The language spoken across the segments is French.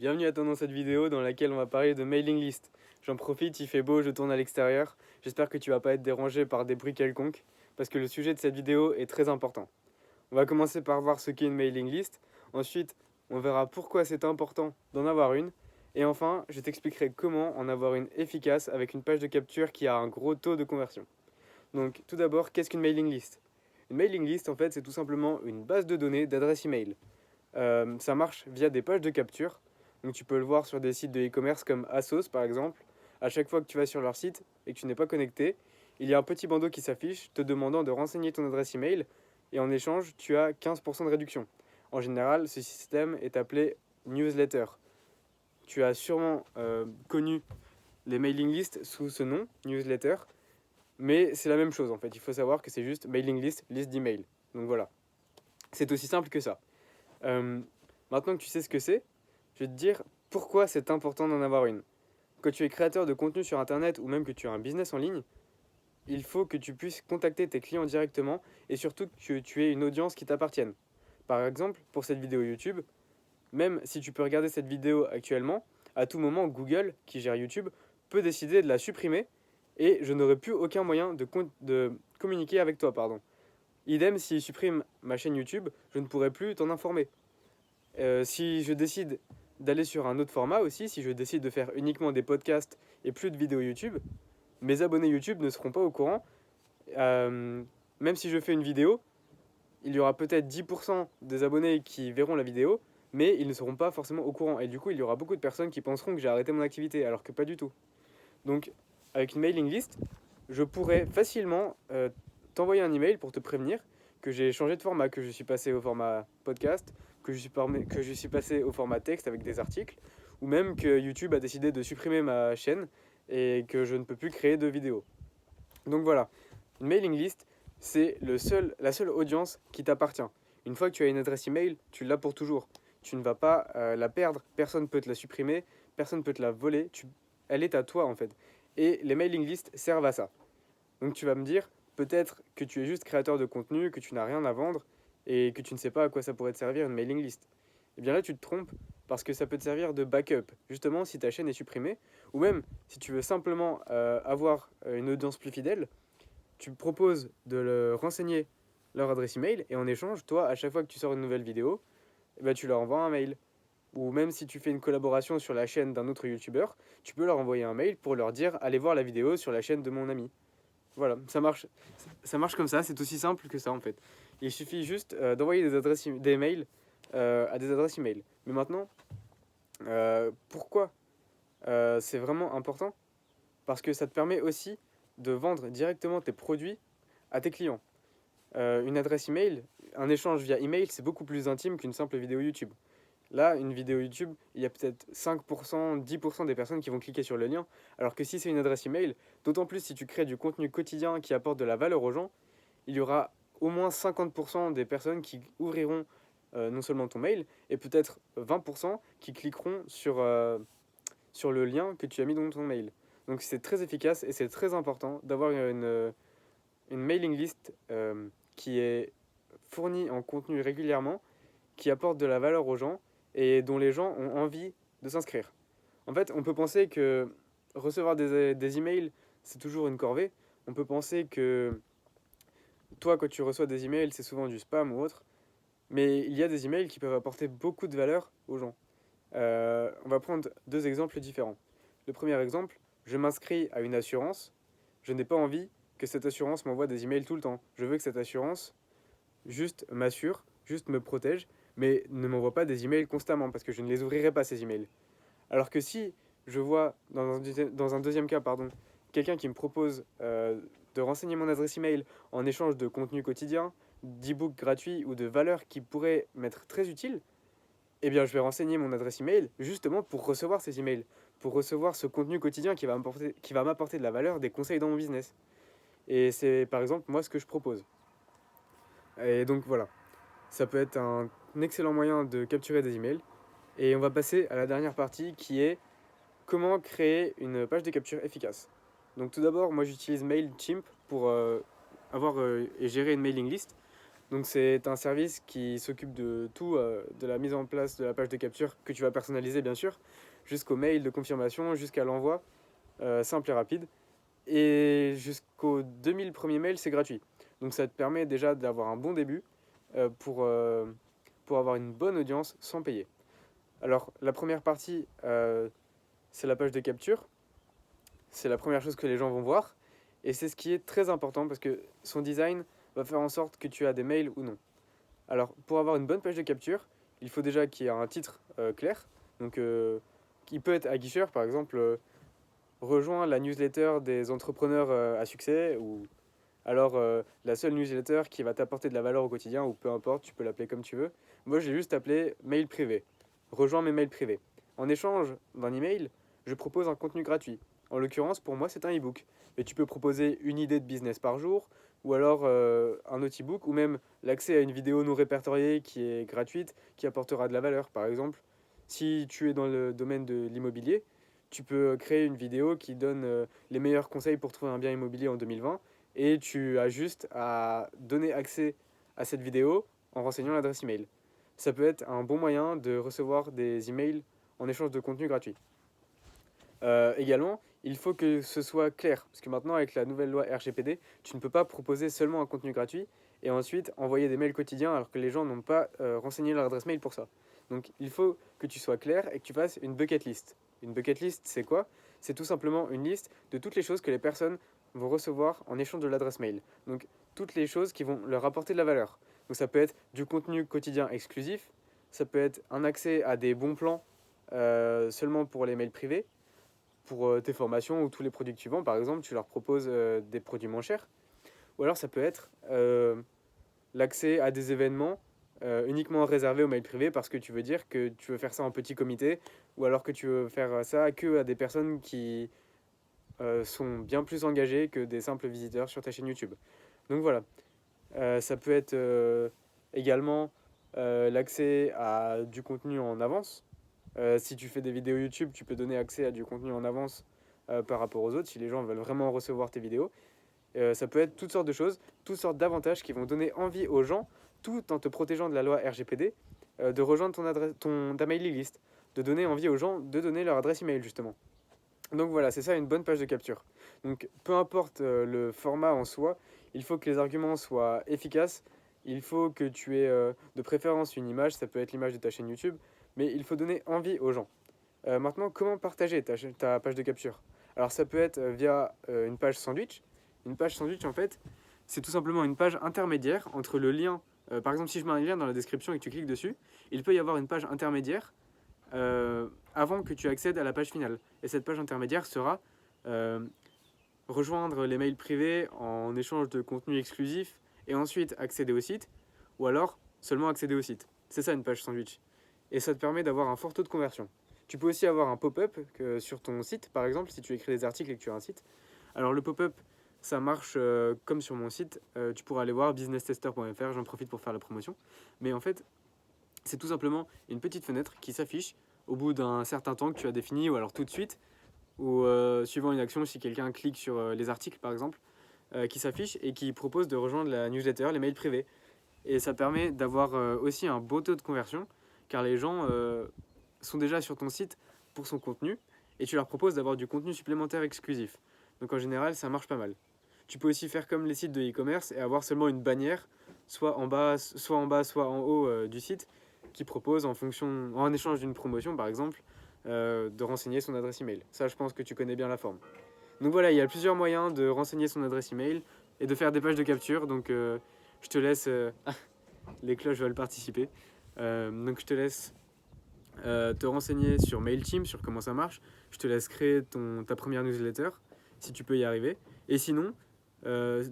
Bienvenue dans cette vidéo dans laquelle on va parler de mailing list. J'en profite, il fait beau, je tourne à l'extérieur. J'espère que tu vas pas être dérangé par des bruits quelconques, parce que le sujet de cette vidéo est très important. On va commencer par voir ce qu'est une mailing list. Ensuite, on verra pourquoi c'est important d'en avoir une. Et enfin, je t'expliquerai comment en avoir une efficace avec une page de capture qui a un gros taux de conversion. Donc, tout d'abord, qu'est-ce qu'une mailing list? Une mailing list, en fait, c'est tout simplement une base de données d'adresses email. Ça marche via des pages de capture. Donc tu peux le voir sur des sites de e-commerce comme Asos par exemple. À chaque fois que tu vas sur leur site et que tu n'es pas connecté, il y a un petit bandeau qui s'affiche te demandant de renseigner ton adresse email et en échange, tu as 15% de réduction. En général, ce système est appelé newsletter. Tu as sûrement connu les mailing lists sous ce nom, newsletter, mais c'est la même chose en fait. Il faut savoir que c'est juste mailing list, liste d'email. Donc voilà, c'est aussi simple que ça. Euh, Maintenant que tu sais ce que c'est, je vais te dire pourquoi c'est important d'en avoir une. Quand tu es créateur de contenu sur Internet ou même que tu as un business en ligne, il faut que tu puisses contacter tes clients directement et surtout que tu aies une audience qui t'appartienne. Par exemple, pour cette vidéo YouTube, même si tu peux regarder cette vidéo actuellement, à tout moment, Google, qui gère YouTube, peut décider de la supprimer et je n'aurai plus aucun moyen de communiquer avec toi. Pardon. Idem, s'il supprime ma chaîne YouTube, je ne pourrai plus t'en informer. Si je décide d'aller sur un autre format aussi, si je décide de faire uniquement des podcasts et plus de vidéos YouTube, mes abonnés YouTube ne seront pas au courant. Euh, Même si je fais une vidéo, il y aura peut-être 10% des abonnés qui verront la vidéo, mais ils ne seront pas forcément au courant. Et du coup, il y aura beaucoup de personnes qui penseront que j'ai arrêté mon activité, alors que pas du tout. Donc, avec une mailing list, je pourrais facilement t'envoyer un email pour te prévenir que j'ai changé de format, que je suis passé au format podcast, que je suis passé au format texte avec des articles, ou même que YouTube a décidé de supprimer ma chaîne et que je ne peux plus créer de vidéos. Donc voilà, une mailing list, c'est la seule audience qui t'appartient. Une fois que tu as une adresse email, tu l'as pour toujours. Tu ne vas pas la perdre, personne ne peut te la supprimer, personne ne peut te la voler, elle est à toi en fait. Et les mailing lists servent à ça. Donc tu vas me dire, peut-être que tu es juste créateur de contenu, que tu n'as rien à vendre et que tu ne sais pas à quoi ça pourrait te servir une mailing list. Et bien là, tu te trompes parce que ça peut te servir de backup, justement si ta chaîne est supprimée, ou même si tu veux simplement avoir une audience plus fidèle, tu proposes de leur renseigner leur adresse email et en échange, toi, à chaque fois que tu sors une nouvelle vidéo, eh ben, tu leur envoies un mail. Ou même si tu fais une collaboration sur la chaîne d'un autre youtubeur, tu peux leur envoyer un mail pour leur dire allez voir la vidéo sur la chaîne de mon ami. Voilà, ça marche comme ça, c'est aussi simple que ça en fait. Il suffit juste d'envoyer des mails à des adresses email. Mais maintenant, pourquoi c'est vraiment important? Parce que ça te permet aussi de vendre directement tes produits à tes clients. Une adresse email, un échange via email, c'est beaucoup plus intime qu'une simple vidéo YouTube. Là, une vidéo YouTube, il y a peut-être 5%, 10% des personnes qui vont cliquer sur le lien, alors que si c'est une adresse email, d'autant plus si tu crées du contenu quotidien qui apporte de la valeur aux gens, il y aura au moins 50% des personnes qui ouvriront non seulement ton mail, et peut-être 20% qui cliqueront sur le lien que tu as mis dans ton mail. Donc c'est très efficace et c'est très important d'avoir une mailing list qui est fournie en contenu régulièrement, qui apporte de la valeur aux gens et dont les gens ont envie de s'inscrire. En fait, on peut penser que recevoir des emails, c'est toujours une corvée. On peut penser que toi, quand tu reçois des emails, c'est souvent du spam ou autre. Mais il y a des emails qui peuvent apporter beaucoup de valeur aux gens. On va prendre deux exemples différents. Le premier exemple, je m'inscris à une assurance. Je n'ai pas envie que cette assurance m'envoie des emails tout le temps. Je veux que cette assurance juste m'assure, juste me protège, mais ne m'envoie pas des emails constamment parce que je ne les ouvrirai pas ces emails. Alors que si je vois dans un deuxième cas, pardon, quelqu'un qui me propose de renseigner mon adresse email en échange de contenu quotidien, d'e-books gratuits ou de valeurs qui pourraient m'être très utiles, eh bien je vais renseigner mon adresse email justement pour recevoir ces emails, pour recevoir ce contenu quotidien qui va m'apporter de la valeur, des conseils dans mon business. Et c'est par exemple moi ce que je propose. Et donc voilà, ça peut être un excellent moyen de capturer des emails. Et on va passer à la dernière partie qui est comment créer une page de capture efficace. Donc tout d'abord, moi j'utilise MailChimp pour avoir et gérer une mailing list. Donc c'est un service qui s'occupe de tout, de la mise en place de la page de capture que tu vas personnaliser bien sûr, jusqu'au mail de confirmation, jusqu'à l'envoi simple et rapide. Et jusqu'aux 2000 premiers mails, c'est gratuit. Donc ça te permet déjà d'avoir un bon début pour avoir une bonne audience sans payer. Alors la première partie, c'est la page de capture. C'est la première chose que les gens vont voir. Et c'est ce qui est très important parce que son design va faire en sorte que tu as des mails ou non. Alors pour avoir une bonne page de capture, il faut déjà qu'il y ait un titre clair. Donc qui peut être aguicheur, par exemple, rejoins la newsletter des entrepreneurs à succès, ou alors la seule newsletter qui va t'apporter de la valeur au quotidien, ou peu importe, tu peux l'appeler comme tu veux. Moi, j'ai juste appelé mail privé. Rejoins mes mails privés. En échange d'un email, je propose un contenu gratuit. En l'occurrence, pour moi, c'est un e-book. Mais tu peux proposer une idée de business par jour, ou alors un autre e-book, ou même l'accès à une vidéo non répertoriée qui est gratuite, qui apportera de la valeur. Par exemple, si tu es dans le domaine de l'immobilier, tu peux créer une vidéo qui donne les meilleurs conseils pour trouver un bien immobilier en 2020, et tu as juste à donner accès à cette vidéo en renseignant l'adresse email. Ça peut être un bon moyen de recevoir des emails en échange de contenu gratuit. Également, il faut que ce soit clair, parce que maintenant avec la nouvelle loi RGPD, tu ne peux pas proposer seulement un contenu gratuit et ensuite envoyer des mails quotidiens alors que les gens n'ont pas renseigné leur adresse mail pour ça. Donc il faut que tu sois clair et que tu fasses une bucket list. Une bucket list, c'est quoi? C'est tout simplement une liste de toutes les choses que les personnes vont recevoir en échange de l'adresse mail. Donc toutes les choses qui vont leur apporter de la valeur. Donc ça peut être du contenu quotidien exclusif, ça peut être un accès à des bons plans seulement pour les mails privés, pour tes formations ou tous les produits que tu vends. Par exemple, tu leur proposes des produits moins chers. Ou alors ça peut être l'accès à des événements uniquement réservés aux mails privés parce que tu veux dire que tu veux faire ça en petit comité, ou alors que tu veux faire ça que à des personnes qui sont bien plus engagées que des simples visiteurs sur ta chaîne YouTube. Donc voilà. Ça peut être également l'accès à du contenu en avance. Si tu fais des vidéos YouTube, tu peux donner accès à du contenu en avance par rapport aux autres si les gens veulent vraiment recevoir tes vidéos. Ça peut être toutes sortes de choses, toutes sortes d'avantages qui vont donner envie aux gens, tout en te protégeant de la loi RGPD, de rejoindre ta mailing list, de donner envie aux gens de donner leur adresse email justement. Donc voilà, c'est ça une bonne page de capture. Donc peu importe le format en soi, il faut que les arguments soient efficaces, il faut que tu aies de préférence une image, ça peut être l'image de ta chaîne YouTube, mais il faut donner envie aux gens. Maintenant, comment partager ta page de capture? Alors ça peut être via une page sandwich. Une page sandwich, en fait, c'est tout simplement une page intermédiaire entre le lien. Par exemple, si je mets un lien dans la description et que tu cliques dessus, il peut y avoir une page intermédiaire avant que tu accèdes à la page finale. Et cette page intermédiaire sera rejoindre les mails privés en échange de contenu exclusif et ensuite accéder au site, ou alors seulement accéder au site. C'est ça une page sandwich. Et ça te permet d'avoir un fort taux de conversion. Tu peux aussi avoir un pop-up sur ton site, par exemple, si tu écris des articles et que tu as un site. Alors le pop-up, ça marche comme sur mon site. Tu pourras aller voir businesstester.fr, j'en profite pour faire la promotion. Mais en fait, c'est tout simplement une petite fenêtre qui s'affiche au bout d'un certain temps que tu as défini, ou alors tout de suite, ou suivant une action, si quelqu'un clique sur les articles par exemple, qui s'affiche et qui propose de rejoindre la newsletter, les mails privés. Et ça permet d'avoir aussi un beau taux de conversion, car les gens sont déjà sur ton site pour son contenu, et tu leur proposes d'avoir du contenu supplémentaire exclusif. Donc en général, ça marche pas mal. Tu peux aussi faire comme les sites de e-commerce et avoir seulement une bannière, soit en bas, soit en haut du site, qui propose en échange d'une promotion par exemple, de renseigner son adresse email. Ça, je pense que tu connais bien la forme. Donc voilà, il y a plusieurs moyens de renseigner son adresse email et de faire des pages de capture. Donc je te laisse. Les cloches veulent participer. Donc je te laisse te renseigner sur MailChimp, sur comment ça marche. Je te laisse créer ta première newsletter, si tu peux y arriver. Et sinon,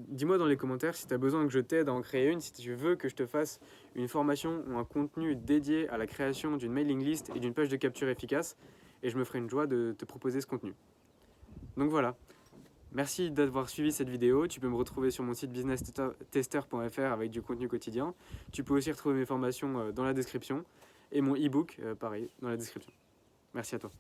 dis-moi dans les commentaires si tu as besoin que je t'aide à en créer une, si tu veux que je te fasse une formation ou un contenu dédié à la création d'une mailing list et d'une page de capture efficace. Et je me ferai une joie de te proposer ce contenu. Donc voilà. Merci d'avoir suivi cette vidéo. Tu peux me retrouver sur mon site businesstester.fr avec du contenu quotidien. Tu peux aussi retrouver mes formations dans la description et mon e-book, pareil, dans la description. Merci à toi.